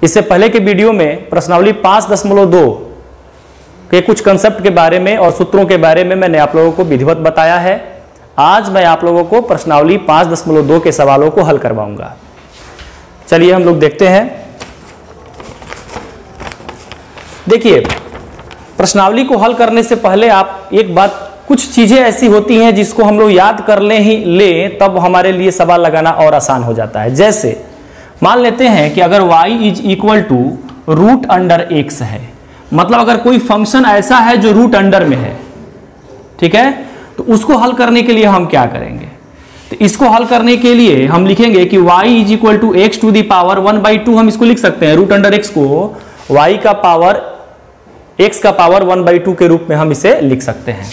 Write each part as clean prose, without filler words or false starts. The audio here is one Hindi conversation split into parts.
इससे पहले के वीडियो में प्रश्नावली 5.2 के कुछ कंसेप्ट के बारे में और सूत्रों के बारे में मैंने आप लोगों को विधिवत बताया है। आज मैं आप लोगों को प्रश्नावली 5.2 के सवालों को हल करवाऊंगा। चलिए हम लोग देखते हैं। देखिए, प्रश्नावली को हल करने से पहले आप एक बात, कुछ चीजें ऐसी होती हैं जिसको हम लोग याद कर लें तब हमारे लिए सवाल लगाना और आसान हो जाता है। जैसे मान लेते हैं कि अगर y is equal to root under x है, मतलब अगर कोई फंक्शन ऐसा है जो रूट अंडर में है, ठीक है, तो उसको हल करने के लिए हम क्या करेंगे? तो इसको हल करने के लिए हम लिखेंगे कि y is equal to x to the power 1/2। हम इसको लिख सकते हैं, रूट अंडर x को y का पावर x का पावर 1/2 के रूप में हम इसे लिख सकते हैं।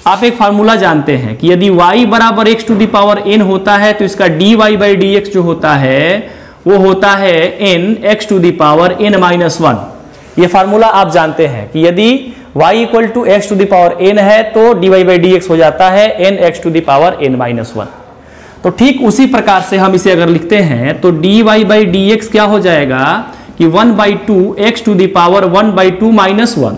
आप एक फार्मूला जानते हैं कि यदि y बराबर x to the power n होता है तो इसका dy/dx जो होता है वो होता है n x to the power n-1। ये फार्मूला आप जानते हैं कि यदि y equal to x to the power n है तो dy/dx हो जाता है n x to the power n-1। तो ठीक उसी प्रकार से हम इसे अगर लिखते हैं तो dy/dx क्या हो जाएगा कि 1/2 x टू द पावर 1/2-1,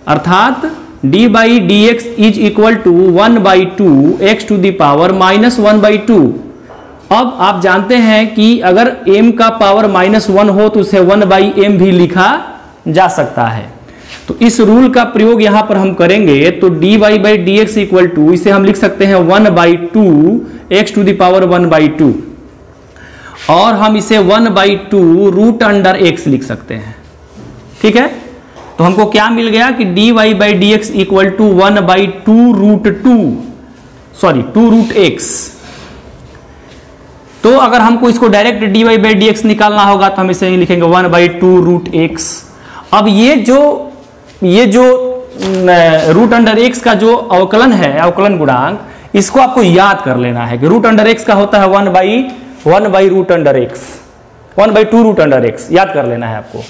अर्थात dy/dx is equal to 1/2 x to the power -1/2। अब आप जानते हैं कि अगर m का पावर -1 हो तो उसे 1/m भी लिखा जा सकता है। तो इस रूल का प्रयोग यहां पर हम करेंगे तो dy/dx इक्वल टू, इसे हम लिख सकते हैं 1/2 x टू द पावर 1/2, और हम इसे 1/2 रूट अंडर x लिख सकते हैं। ठीक है, तो हमको क्या मिल गया कि dy/dx equal to 1/2 root x। तो अगर हमको इसको डायरेक्ट dy/dx निकालना होगा तो हम इसे ही लिखेंगे 1/2 रूट x। अब ये जो रूट अंडर x का जो अवकलन है, अवकलन गुणांक, इसको आपको याद कर लेना है कि रूट अंडर x का होता है 1/2 रूट अंडर x। याद कर लेना है आपको।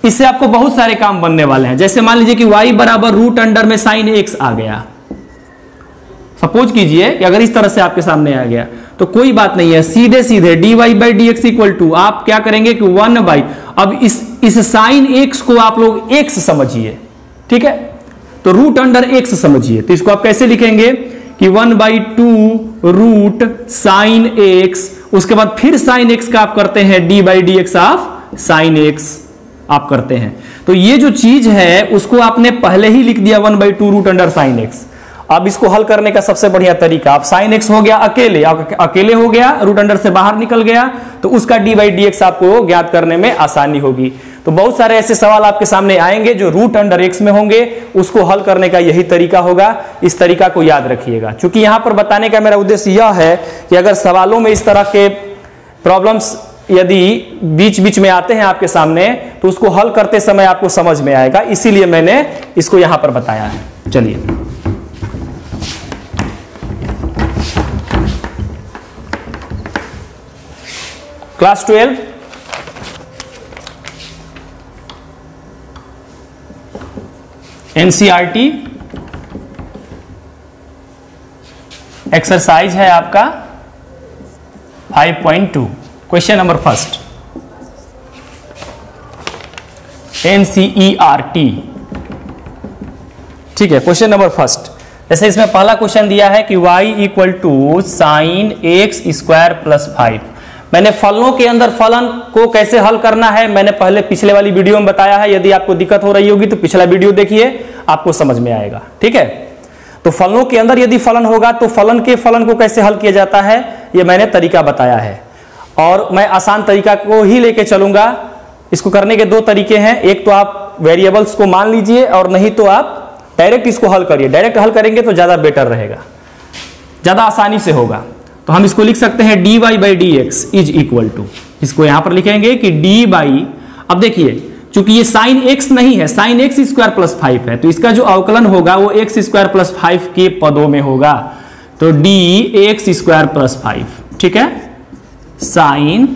इससे आपको बहुत सारे काम बनने वाले हैं। जैसे मान लीजिए कि y बराबर रूट अंडर में साइन x आ गया। सपोज कीजिए कि अगर इस तरह से आपके सामने आ गया तो कोई बात नहीं है, सीधे सीधे dy/dx इक्वल टू आप क्या करेंगे कि 1/, अब इस साइन x को आप लोग x समझिए, ठीक है, तो रूट अंडर x समझिए। तो इसको आप कैसे लिखेंगे कि 1/2 रूट साइन x, उसके बाद फिर साइन x का आप करते हैं dy/dx ऑफ साइन x आप करते हैं। तो ये जो चीज है उसको आपने पहले ही लिख दिया 1/2 रूट अंडर साइन x। अब इसको हल करने का सबसे बढ़िया तरीका, आप साइन x हो गया अकेले हो गया, रूट अंडर से बाहर निकल गया, तो उसका dy/dx आपको ज्ञात करने में आसानी होगी। तो बहुत सारे ऐसे सवाल आपके सामने आएंगे जो रूट अंडर x में होंगे, उसको हल करने का यही तरीका होगा। इस तरीका को याद रखिएगा, क्योंकि यहां पर बताने का मेरा उद्देश्य यह है कि अगर सवालों में इस तरह के प्रॉब्लम्स यदि बीच बीच में आते हैं आपके सामने तो उसको हल करते समय आपको समझ में आएगा, इसीलिए मैंने इसको यहां पर बताया है। चलिए, क्लास 12 एनसीईआरटी एक्सरसाइज है आपका 5.2, क्वेश्चन नंबर फर्स्ट, एनसीईआरटी। ठीक है, क्वेश्चन नंबर फर्स्ट। जैसे इसमें पहला क्वेश्चन दिया है कि y equal to sine x square plus 5। मैंने फलनों के अंदर फलन को कैसे हल करना है मैंने पहले पिछले वाली वीडियो में बताया है। यदि आपको दिक्कत हो रही होगी तो पिछला वीडियो देखिए, आपको समझ में आएगा। ठीक है, तो फलनों के अंदर यदि फलन होगा तो फलन के फलन को कैसे हल किया जाता है ये मैंने तरीका बताया है, और मैं आसान तरीका को ही लेके चलूंगा। इसको करने के दो तरीके हैं, एक तो आप वेरिएबल्स को मान लीजिए और नहीं तो आप डायरेक्ट इसको हल करिए। डायरेक्ट हल करेंगे तो ज्यादा बेटर रहेगा, ज्यादा आसानी से होगा। तो हम इसको लिख सकते हैं dy/dx इज इक्वल टू, इसको यहां पर लिखेंगे कि dy, अब देखिए चूंकि ये साइन x नहीं है, साइन x स्क्वायर प्लस 5 है, तो इसका जो अवकलन होगा वो x स्क्वायर प्लस 5 के पदों में होगा। तो dx स्क्वायर प्लस 5, ठीक है, साइन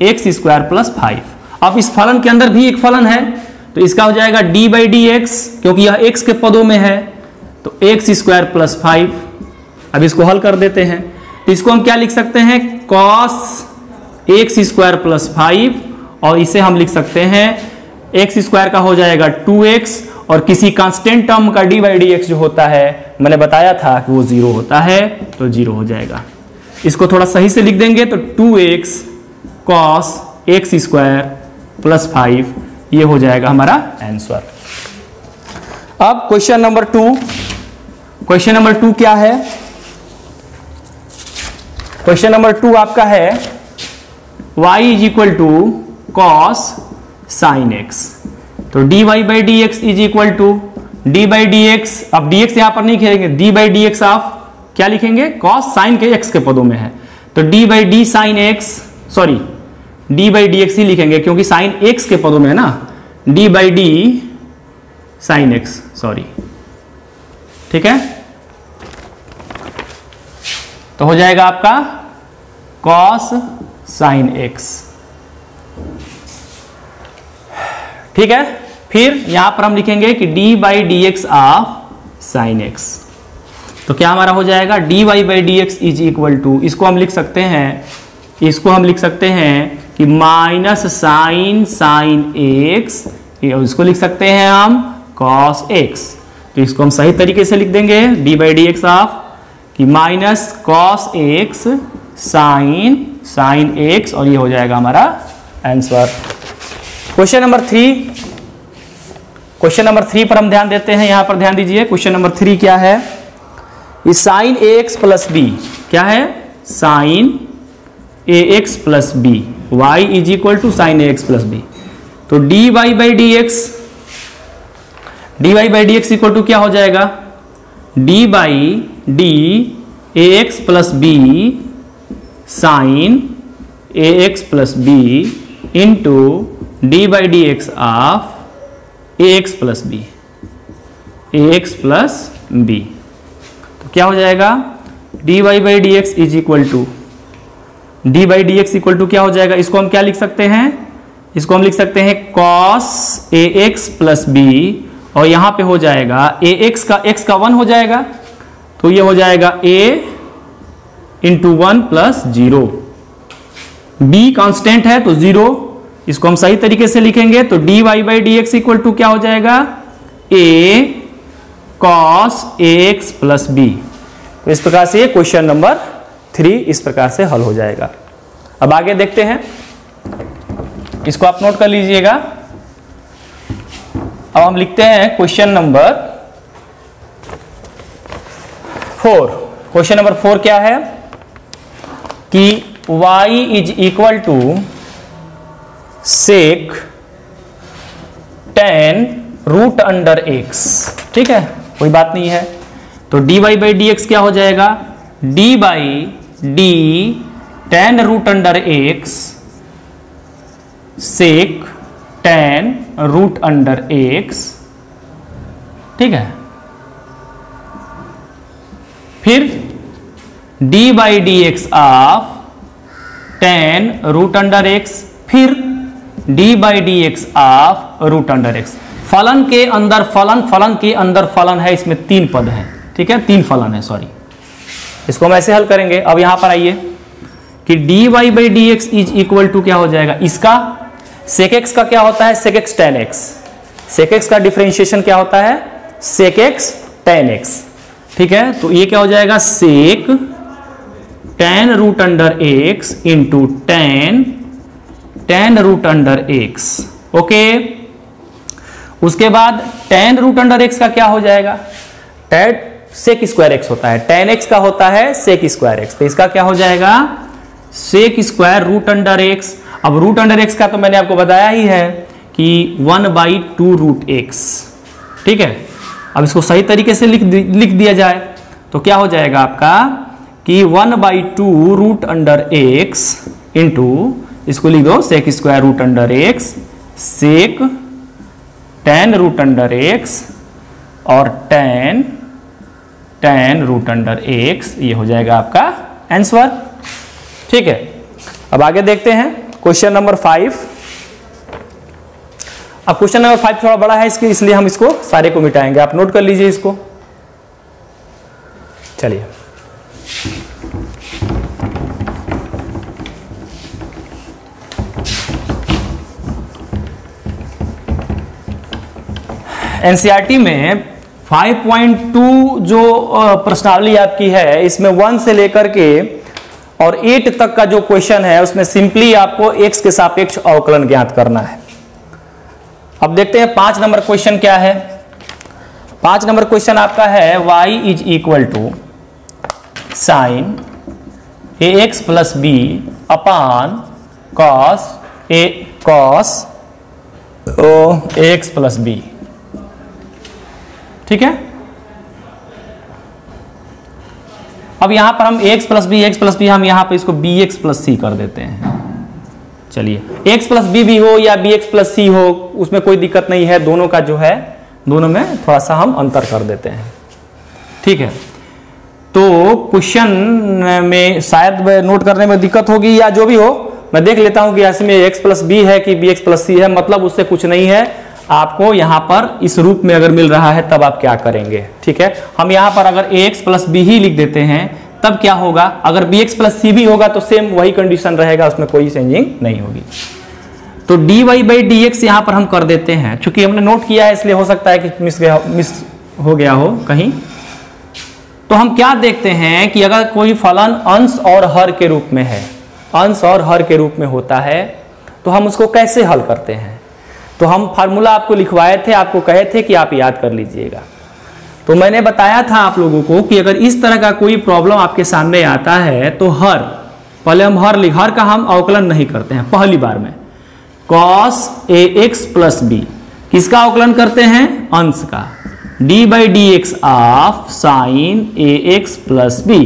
x स्क्वायर प्लस 5। अब इस फलन के अंदर भी एक फलन है तो इसका हो जाएगा dy/dx, क्योंकि यह x के पदों में है तो x स्क्वायर प्लस 5। अब इसको हल कर देते हैं तो इसको हम क्या लिख सकते हैं, cos x स्क्वायर प्लस 5 और इसे हम लिख सकते हैं एक्स स्क्वायर का हो जाएगा 2x, और किसी कांस्टेंट टर्म का डी बाई डी एक्स जो होता है मैंने बताया था कि वो 0 होता है, तो 0 हो जाएगा। इसको थोड़ा सही से लिख देंगे तो 2x cos x square plus 5, ये हो जाएगा हमारा आंसर। अब क्वेश्चन नंबर 2, क्वेश्चन नंबर 2 क्या है? क्वेश्चन नंबर 2 आपका है y is equal to cos sine x, तो dy by d x is equal to d by d x, अब dx यहां पर नहीं खेलेंगे, डी बाई डी एक्स आप क्या लिखेंगे? कॉस साइन के x के पदों में है, तो d by d sine x, sorry d by d x ही लिखेंगे क्योंकि साइन x के पदों में है ना, d by d sine x, sorry, ठीक है। तो हो जाएगा आपका कॉस साइन x, ठीक है। फिर यहां पर हम लिखेंगे कि d by d x of sine x, तो क्या हमारा हो जाएगा? D y by d x is equal to, इसको हम लिख सकते हैं, इसको हम लिख सकते हैं कि माइनस साइन साइन x, इसको लिख सकते हैं हम कॉस x, तो इसको हम सही तरीके से लिख देंगे d by d x of कि minus cos x sine sine x, और ये हो जाएगा हमारा answer. Question number 3, question number 3 पर हम ध्यान देते हैं, यहां पर ध्यान दीजिए। क्वेश्चन नंबर 3 क्या है? इस साइन ax प्लस बी, क्या है? Sine ax plus b, y is equal to sine ax plus b, तो dy by d x, dy by d x equal to क्या हो जाएगा? d by d ax plus b sine ax plus b into d by d x of ax plus b, ax plus b, तो क्या हो जाएगा? dy by d x is equal to d by d x equal to क्या हो जाएगा? इसको हम क्या लिख सकते हैं? इसको हम लिख सकते हैं cos ax प्लस बी, और यहां पे हो जाएगा ax का x का 1 हो जाएगा, तो ये हो जाएगा a into 1 plus 0, b constant है तो 0, इसको हम सही तरीके से लिखेंगे तो d y by d x equal to क्या हो जाएगा? a cos ax plus b. तो इस प्रकार से क्वेश्चन नंबर 3 इस प्रकार से हल हो जाएगा। अब आगे देखते हैं, इसको आप नोट कर लीजिएगा। अब हम लिखते हैं क्वेश्चन नंबर 4। क्वेश्चन नंबर 4 क्या है कि y is equal to sec tan root under x, ठीक है, कोई बात नहीं है, तो dy बाई डी एक्स क्या हो जाएगा? d by d tan root under x sec tan root under x, ठीक है। फिर d by d x of tan root under x, फिर d by d x of root under x। फलन के अंदर फलन, फलन के अंदर फलन है, इसमें 3 पद हैं, ठीक है, 3 फलन है, सॉरी। इसको हम ऐसे हल करेंगे। अब यहां पर आइए कि dy by d x is equal to क्या हो जाएगा? इसका सेक x का क्या होता है? सेक x tan x, सेक x का डिफरेंशिएशन क्या होता है? सेक x tan x, ठीक है, तो ये क्या हो जाएगा? Sec tan root under x into tan root under x, okay. उसके बाद tan रूट अंडर x का क्या हो जाएगा? tan सेक स्क्वायर x होता है, tan x का होता है सेक स्क्वायर x, तो इसका क्या हो जाएगा? Sec square root under x। अब रूट अंडर x का तो मैंने आपको बताया ही है कि 1/2 रूट x, ठीक है। अब इसको सही तरीके से लिख दिया जाए तो क्या हो जाएगा आपका कि 1/2 रूट अंडर x इंटू, इसको लिख दो sec square root under x sec tan root under x और tan रूट अंडर x, ये हो जाएगा आपका आंसर, ठीक है। अब आगे देखते हैं क्वेश्चन नंबर 5। अब क्वेश्चन नंबर 5 थोड़ा बड़ा है इसके, इसलिए हम इसको सारे को मिटाएंगे, आप नोट कर लीजिए इसको। चलिए, एनसीईआरटी में 5.2 जो प्रश्नावली आपकी है, इसमें 1 से लेकर के और 8 तक का जो क्वेश्चन है उसमें सिंपली आपको x के सापेक्ष अवकलन ज्ञात करना है। अब देखते हैं 5 नंबर क्वेश्चन क्या है। 5 नंबर क्वेश्चन आपका है y is equal to sine ax plus b upon cos ax plus b. ठीक है, अब यहां पर हम x प्लस बी हम यहां पर इसको bx प्लस सी कर देते हैं। चलिए, x प्लस बी भी हो या bx प्लस सी हो उसमें कोई दिक्कत नहीं है, दोनों का जो है दोनों में थोड़ा सा हम अंतर कर देते हैं। ठीक है, तो क्वेश्चन में शायद नोट करने में दिक्कत होगी या जो भी हो, मैं देख लेता हूं कि इसमें x प्लस बी है कि bx प्लस सी है, मतलब उससे कुछ नहीं है। आपको यहां पर इस रूप में अगर मिल रहा है तब आप क्या करेंगे। ठीक है, हम यहां पर अगर ax प्लस बी ही लिख देते हैं तब क्या होगा, अगर bx प्लस सी भी होगा तो सेम वही कंडीशन रहेगा, उसमें कोई चेंजिंग नहीं होगी। तो dy बाई dx यहां पर हम कर देते हैं, क्योंकि हमने नोट किया है इसलिए हो सकता है कि मिस हो गया हो कहीं। तो हम क्या देखते हैं कि अगर कोई फलन अंश और हर के रूप में है, अंश और हर के रूप में होता है तो हम उसको कैसे हल करते हैं। तो हम फार्मूला आपको लिखवाए थे, आपको कहे थे कि आप याद कर लीजिएगा। तो मैंने बताया था आप लोगों को कि अगर इस तरह का कोई प्रॉब्लम आपके सामने आता है तो पहले हम हर का हम अवकलन नहीं करते हैं पहली बार में। cos ax प्लस बी किसका अवकलन करते हैं, अंश का, d by d x of sine ax plus b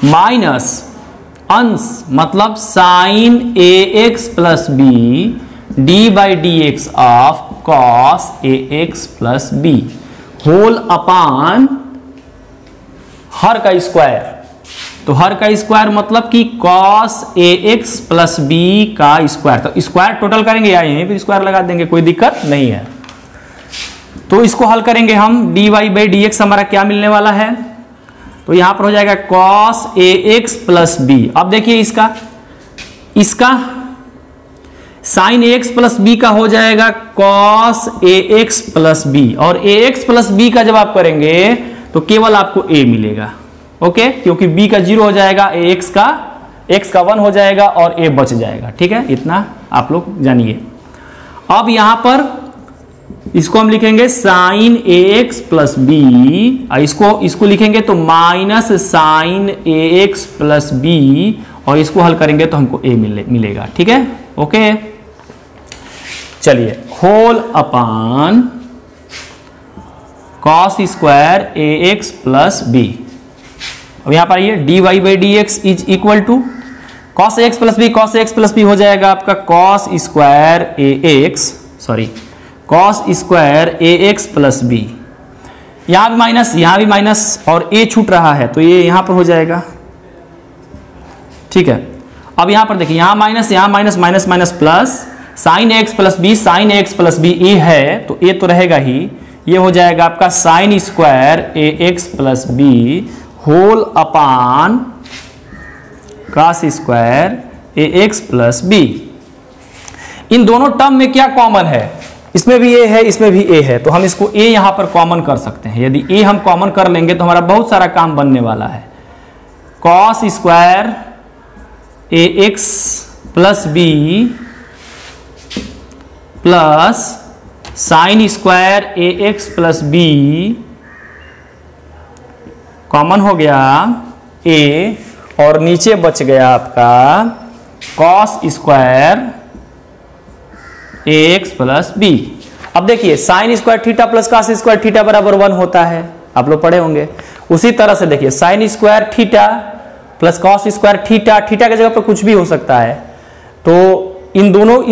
minus अंश मतलब sine ax plus b d by d x of cos ax plus b whole upon हर का स्क्वायर। तो हर का स्क्वायर मतलब कि cos ax प्लस बी का स्क्वायर। तो स्क्वायर टोटल करेंगे या यहीं पर स्क्वायर लगा देंगे, कोई दिक्कत नहीं है। तो इसको हल करेंगे हम, dy बाई डी एक्स हमारा क्या मिलने वाला है, तो यहां पर हो जाएगा cos ax प्लस बी। अब देखिए इसका साइन ax प्लस बी का हो जाएगा cos ax प्लस बी, और ax प्लस बी का जब आप करेंगे तो केवल आपको a मिलेगा। ओके, क्योंकि b का 0 हो जाएगा, x का 1 हो जाएगा और a बच जाएगा। ठीक है, इतना आप लोग जानिए। अब यहां पर इसको हम लिखेंगे साइन ax प्लस बी, इसको लिखेंगे तो minus sine ax plus b, और इसको हल करेंगे तो हमको a मिलेगा। ठीक है, ओके। चलिए, whole upon cos square ax plus b. अब यहां पर ये dy by d x is equal to cos ax plus b हो जाएगा आपका cos square ax plus b. यहां भी माइनस और a छूट रहा है तो ये यहां पर हो जाएगा। ठीक है, अब यहां पर देखिए, यहां minus minus plus sine ax plus b a है तो ए तो रहेगा ही, ये हो जाएगा आपका sine square ax plus b whole upon cos square ax plus b. इन दोनों टर्म में क्या कॉमन है, इसमें भी a है इसमें भी a है, तो हम इसको a यहां पर कॉमन कर सकते हैं। यदि a हम कॉमन कर लेंगे तो हमारा बहुत सारा काम बनने वाला है। Cos square ax plus b plus sine square ax plus b common हो गया a, और नीचे बच गया आपका cos square ax plus b. अब देखिए, sine square theta plus cos square theta बराबर 1 होता है, आप लोग पढ़े होंगे। उसी तरह से देखिए, sine square theta plus cos square theta की जगह पर कुछ भी हो सकता है। तो इन दोनों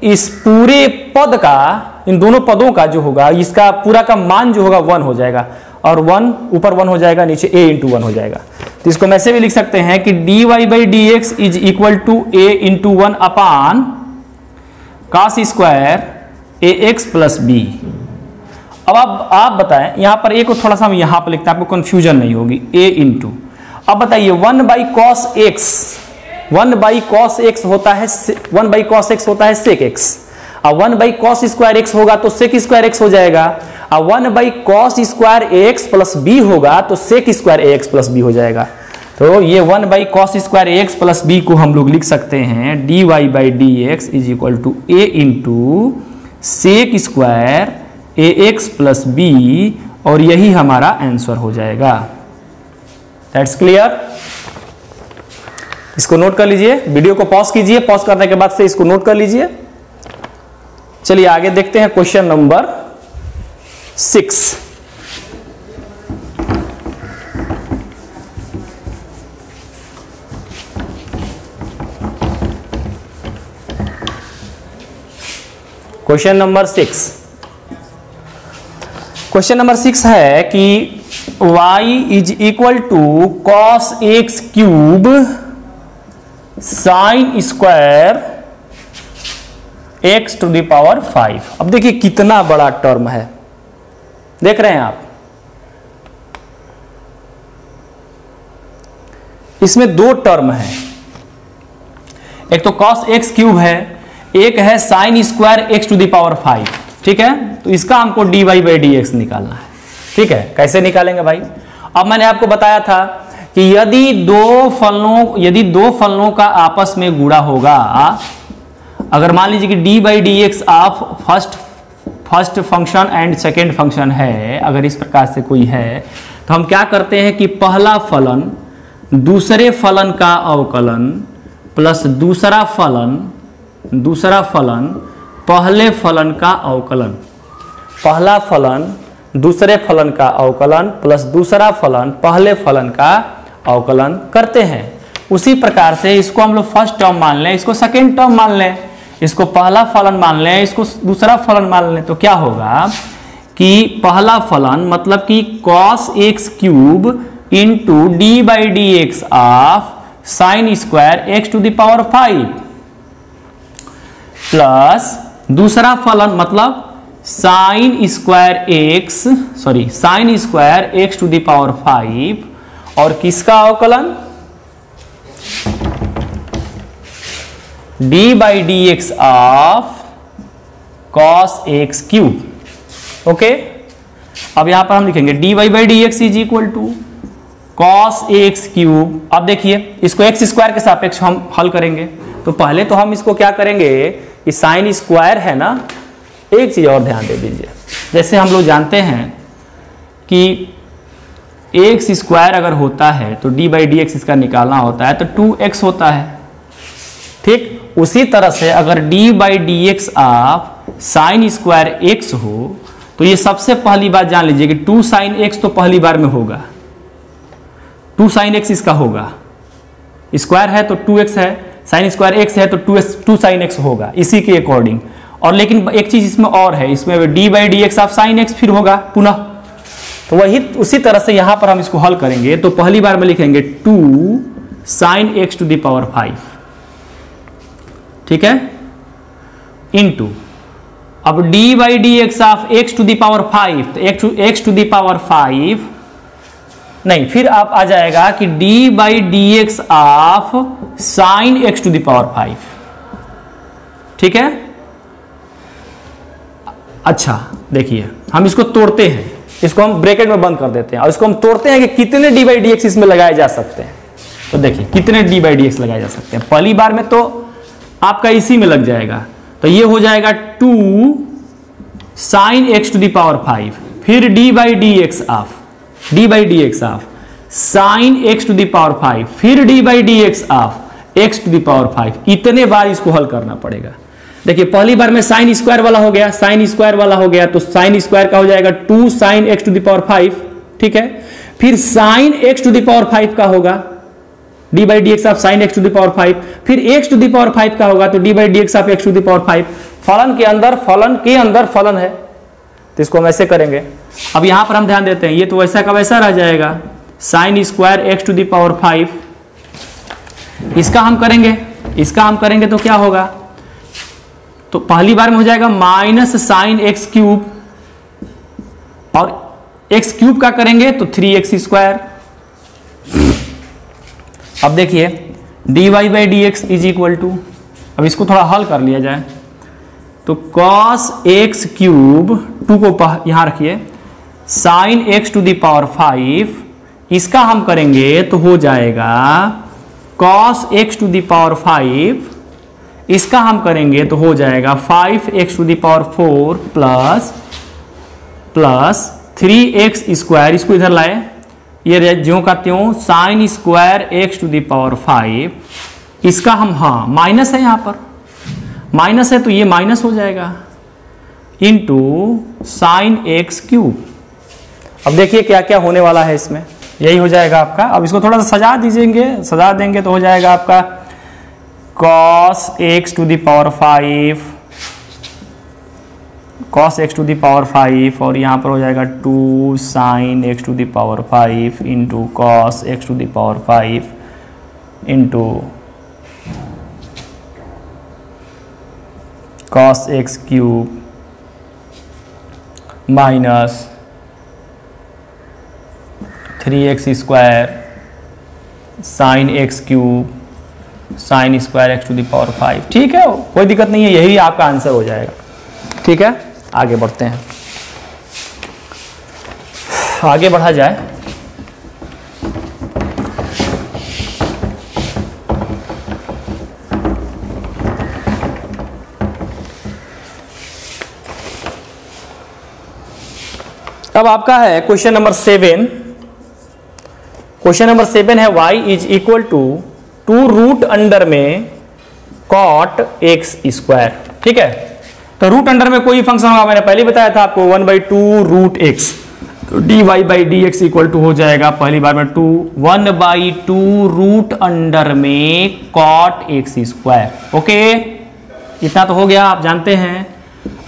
इस पूरे पद का, इन दोनों पदों का जो होगा, इसका पूरा का मान जो होगा 1 हो जाएगा, और 1 ऊपर 1 हो जाएगा, नीचे a इंटू 1 हो जाएगा। तो इसको मैं ऐसे भी लिख सकते हैं कि dy by d x is equal to a into 1 upon cos square ax plus b. अब आप बताएं, यहां पर a को थोड़ा सा हम यहां पर लिखते हैं, आपको कंफ्यूजन नहीं होगी, a इंटू, अब बताइए 1 बाई कॉस एक्स होता है सेक एक्स, अब 1 बाई कॉस स्क्वायर एक्स होगा तो सेक स्क्वायर एक्स हो जाएगा। अब 1 by cos square x plus b होगा तो sec square a x plus b हो जाएगा। तो ये 1 by cos square x plus b को हम लोग लिख सकते हैं d y by d x is equal to a into sec square a x plus b, और यही हमारा आंसर हो जाएगा। That's clear. इसको नोट कर लीजिए, वीडियो को पॉज कीजिए, पॉज करने के बाद से इसको नोट कर लीजिए। चलिए आगे देखते हैं question number 6। Question number 6, question number 6 है कि y is equal to cos x cube sine square x to the power 5। अब देखिए कितना बड़ा टर्म है, देख रहे हैं आप। इसमें दो टर्म है, एक तो कॉस एक्स क्यूब है, एक है sine square x to the power 5। ठीक है, तो इसका हमको d y by d x निकालना है। ठीक है, कैसे निकालेंगे भाई? अब मैंने आपको बताया था कि यदि दो फलनों का आपस में गुणा होगा, अगर मान लीजिए कि d by d x of first function and second function है, अगर इस प्रकार से कोई है, तो हम क्या करते हैं कि पहला फलन दूसरे फलन का अवकलन प्लस दूसरा फलन पहले फलन का अवकलन, पहला फलन दूसरे फलन का अवकलन प्लस दूसरा फलन पहले फलन का अवकलन करते हैं। उसी प्रकार से इसको हम लोग फर्स्ट टर्म मान लें, इसको सेकेंड टर्म मान लें, इसको पहला फलन मान लें, इसको दूसरा फलन मान लें, तो क्या होगा कि पहला फलन मतलब कि cos x cube into d by d x of sine square x to the power 5 plus दूसरा फलन मतलब sine square x to the power 5 और किसका अवकलन d by d x of cos x cube. Okay, अब यहां पर हम लिखेंगे d y by d x is equal to cos x cube. अब देखिए इसको एक्स स्क्वायर के सापेक्ष हम हल करेंगे, तो पहले तो हम इसको क्या करेंगे कि साइन स्क्वायर है ना, एक चीज और ध्यान दे दीजिए, जैसे हम लोग जानते हैं कि एक्स स्क्वायर अगर होता है तो डी बाई डी एक्स इसका निकालना होता है तो 2x होता है। ठीक, उसी तरह से अगर D by d x of sine square x हो तो ये सबसे पहली बात जान लीजिए कि 2 साइन एक्स तो पहली बार में होगा, 2 साइन एक्स इसका होगा, स्क्वायर है तो 2x है, साइन स्क्वायर एक्स है तो 2 साइन एक्स होगा इसी के अकॉर्डिंग। और लेकिन एक चीज इसमें और है, इसमें D by d x of sine x फिर होगा पुनः, तो वही उसी तरह से यहां पर हम इसको हल करेंगे। तो पहली बार में लिखेंगे 2 sine x to the power 5, ठीक है, इनटू अब d by d x of x to the power 5, तो एक्स टू द पावर 5 नहीं, फिर आप आ जाएगा कि d by d x of sine x to the power 5। ठीक है, अच्छा देखिए हम इसको तोड़ते हैं, इसको हम ब्रैकेट में बंद कर देते हैं और इसको हम तोड़ते हैं कि कितने डी बाई डी एक्स इसमें लगाए जा सकते हैं। तो देखिए कितने डी बाई डी एक्स लगाए जा सकते हैं, पहली बार में तो आपका इसी में लग जाएगा, तो ये हो जाएगा 2 sine x to the power 5, फिर d by d x of sine x to the power 5, फिर d by d x of x to the power 5। इतने बार इसको हल करना पड़ेगा। देखिए पहली बार में साइन स्क्वायर वाला हो गया, तो साइन स्क्वायर का हो जाएगा 2 sine x to the power 5, ठीक है, फिर sine x to the power 5 का होगा d by d x of sine x to the power 5, फिर एक्स टू द पावर 5 का होगा तो d by d x of x to the power 5। फलन के अंदर फलन है, तो इसको हम ऐसे करेंगे। अब यहां पर हम ध्यान देते हैं, ये तो वैसा का वैसा रह जाएगा, sine square x to the power 5। इसका हम करेंगे तो क्या होगा, तो पहली बार में हो जाएगा माइनस साइन एक्स क्यूब, और एक्स क्यूब का करेंगे तो 3x स्क्वायर। अब देखिए d y by d x is equal to, अब इसको थोड़ा हल कर लिया जाए, तो cos x क्यूब 2 को यहां रखिए, sin x to the power 5, इसका हम करेंगे तो हो जाएगा cos x to the power 5, इसका हम करेंगे तो हो जाएगा 5x to the power 4 plus 3x square, इसको इधर लाए, ये ज्यों का त्यों sine square x to the power 5, इसका हम, हाँ माइनस है, यहां पर माइनस है तो ये माइनस हो जाएगा, इंटू साइन x क्यूब। अब देखिए क्या क्या होने वाला है इसमें, यही हो जाएगा आपका। अब इसको थोड़ा सा सजा देंगे तो हो जाएगा आपका cos x to the power 5, cos x to the power 5, और यहाँ पर हो जाएगा 2 sin x to the power 5 into cos x to the power 5 into cos x cube minus 3x square sine x cube sine square x to the power 5। ठीक है, कोई दिक्कत नहीं है, यही आपका आंसर हो जाएगा। ठीक है, आगे बढ़ते हैं, आगे बढ़ा जाए। अब आपका है क्वेश्चन नंबर 7। क्वेश्चन नंबर 7 है y is equal to 2 root under में cot x स्क्वायर। ठीक है, तो रूट अंडर में कोई फंक्शन होगा, मैंने पहले बताया था आपको 1/2 रूट x, तो dy by d x equal to हो जाएगा पहली बार में 1/2 रूट अंडर में cot x स्क्वायर। ओके, इतना तो हो गया, आप जानते हैं।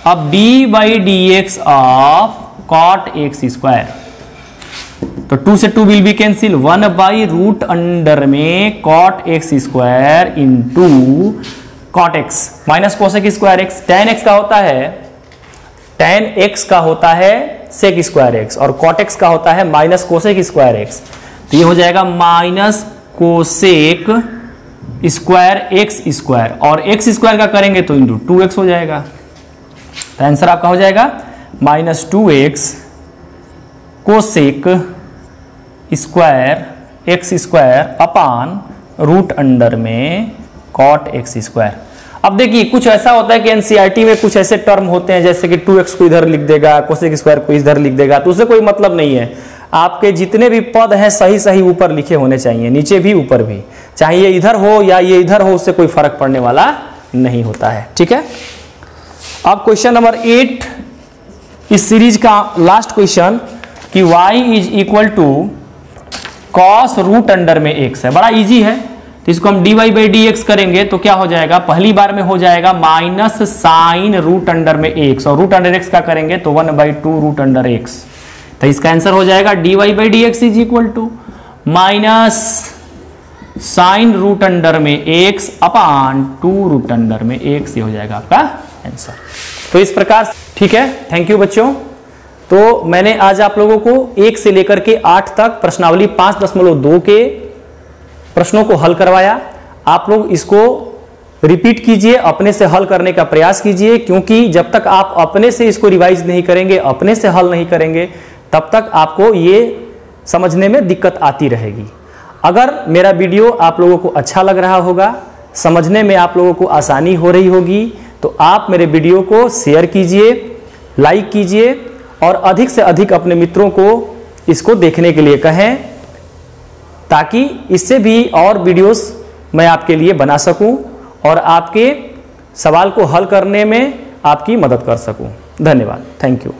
अब dy by d x of cot x square, तो 2 से 2 विल बी कैंसिल, 1/रूट अंडर में cot x square into cot x minus cosec square x। tan x का होता है सेक स्क्वायर x, और cot x का होता है माइनस कोसेक स्क्वायर x। तो ये हो जाएगा minus cosec square x square, और x स्क्वायर का करेंगे तो इंटू 2x हो जाएगा। तो आंसर आपका हो जाएगा minus 2x cosec square x square upon root under में cot x स्क्वायर। अब देखिए कुछ ऐसा होता है कि एनसीईआरटी में कुछ ऐसे टर्म होते हैं जैसे कि 2x को इधर लिख देगा, कोसेक स्क्वायर को इधर लिख देगा, तो उससे कोई मतलब नहीं है। आपके जितने भी पद हैं सही सही ऊपर लिखे होने चाहिए, नीचे भी ऊपर भी, चाहे ये इधर हो या ये इधर हो, उससे कोई फर्क पड़ने वाला नहीं होता है। ठीक है, अब क्वेश्चन नंबर 8 इस सीरीज का लास्ट क्वेश्चन कि y is equal to cos root under में x है, बड़ा इजी है। तो इसको हम dy बाई डी एक्स करेंगे तो क्या हो जाएगा, पहली बार में हो जाएगा माइनस साइन रूट अंडर में x, और रूट अंडर x का करेंगे तो 1/2 रूट अंडर x। तो इसका आंसर हो जाएगा dy by d x is equal to minus sine root under में x अपान 2 रूट अंडर में x, ये हो जाएगा आपका आंसर। तो इस प्रकार, ठीक है, थैंक यू बच्चों। तो मैंने आज आप लोगों को 1 से लेकर के 8 तक प्रश्नावली 5.2 के प्रश्नों को हल करवाया। आप लोग इसको रिपीट कीजिए, अपने से हल करने का प्रयास कीजिए, क्योंकि जब तक आप अपने से इसको रिवाइज नहीं करेंगे, अपने से हल नहीं करेंगे, तब तक आपको ये समझने में दिक्कत आती रहेगी। अगर मेरा वीडियो आप लोगों को अच्छा लग रहा होगा, समझने में आप लोगों को आसानी हो रही होगी, तो आप मेरे वीडियो को शेयर कीजिए, लाइक कीजिए, और अधिक से अधिक अपने मित्रों को इसको देखने के लिए कहें, ताकि इससे भी और वीडियोस मैं आपके लिए बना सकूं और आपके सवाल को हल करने में आपकी मदद कर सकूं। धन्यवाद, थैंक यू।